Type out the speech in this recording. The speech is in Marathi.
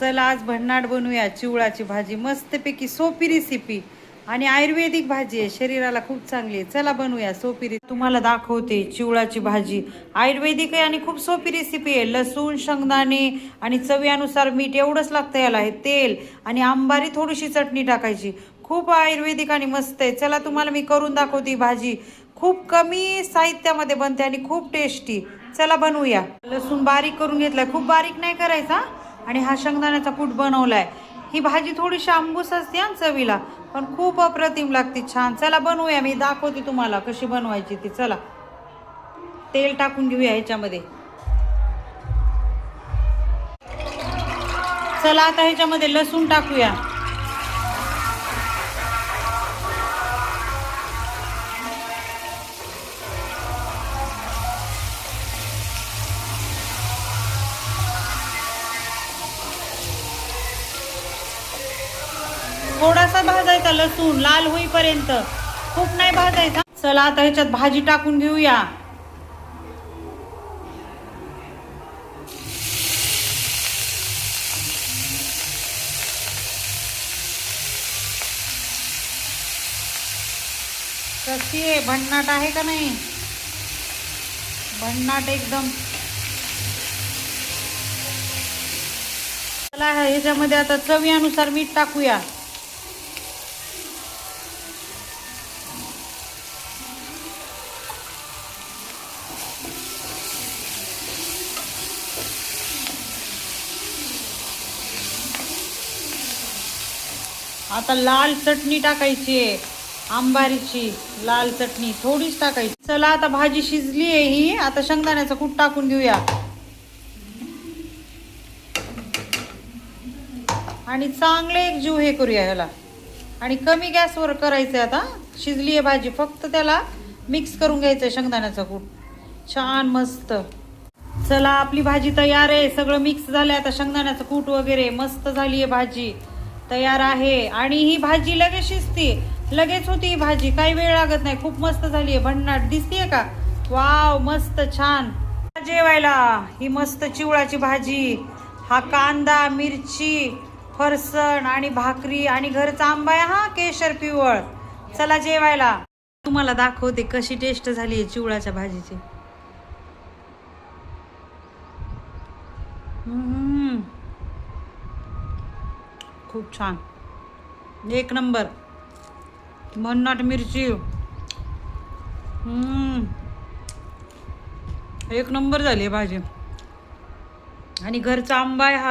चला आज भन्नाट बनवूया चिवळाची भाजी, मस्तपैकी सोपी रेसिपी आणि आयुर्वेदिक भाजी आहे, शरीराला खूप चांगली आहे. चला बनवूया सोपी तुम्हाला दाखवते चिवळाची भाजी. आयुर्वेदिक आहे आणि खूप सोपी रेसिपी आहे. लसूण, शेंगदाणे आणि चवीनुसार मीठ एवढंच लागतं याला. हे तेल आणि आंबारी थोडीशी चटणी टाकायची. खूप आयुर्वेदिक आणि मस्त आहे. चला तुम्हाला मी करून दाखवते भाजी. खूप कमी साहित्यामध्ये बनते आणि खूप टेस्टी. चला बनवूया. लसूण बारीक करून घेतलाय, खूप बारीक नाही करायचा. आणि हा शेंगदाण्याचा कूट बनवलाय. ही भाजी थोडीशी आंबूस असते हा चवीला, पण खूप अप्रतिम लागते, छान. चला बनवूया, मी दाखवते तुम्हाला कशी बनवायची ती. चला तेल टाकून घेऊया ह्याच्यामध्ये. चला आता ह्याच्यामध्ये लसूण टाकूया. थोडासा भाजायचा लसूण लाल होईपर्यंत, खूप नाही भाजायचा. चला आता ह्याच्यात भाजी टाकून घेऊया. कशी आहे, भन्नाट आहे का नाही? भन्नाट एकदम. चला ह्याच्यामध्ये आता चवीनुसार मीठ टाकूया. आता लाल चटणी टाकायची आहे, आंबारीची लाल चटणी थोडीच टाकायची. चला आता भाजी शिजली आहे ही. आता शेंगदाण्याचं कूट टाकून घेऊया आणि चांगले एक जीव हे करूया ह्याला. आणि कमी गॅसवर करायचं आहे. आता शिजली आहे भाजी, फक्त त्याला मिक्स करून घ्यायचं आहे शेंगदाण्याचं कूट, छान मस्त. चला आपली भाजी तयार आहे, सगळं मिक्स झालंय. आता शेंगदाण्याचं कूट वगैरे मस्त झाली आहे भाजी, तयार आहे. आणि ही भाजी लगेच शिजते, लगेच होती ही भाजी, काही वेळ लागत नाही. खूप मस्त झाली आहे, भन्नाट दिसतीये का? वाव, मस्त छान. जेवायला ही मस्त चिवळाची भाजी, हा कांदा, मिरची, फरसण आणि भाकरी आणि घरचा आंबा आहे हा, केशर पिवळ. चला जेवायला. तुम्हाला दाखवते कशी टेस्ट झाली आहे चिवळाच्या भाजीची. खूप छान, एक नंबर. भन्नाट मिरची, एक नंबर झाली भाजी. आणि घरचा आंबा आहे हा.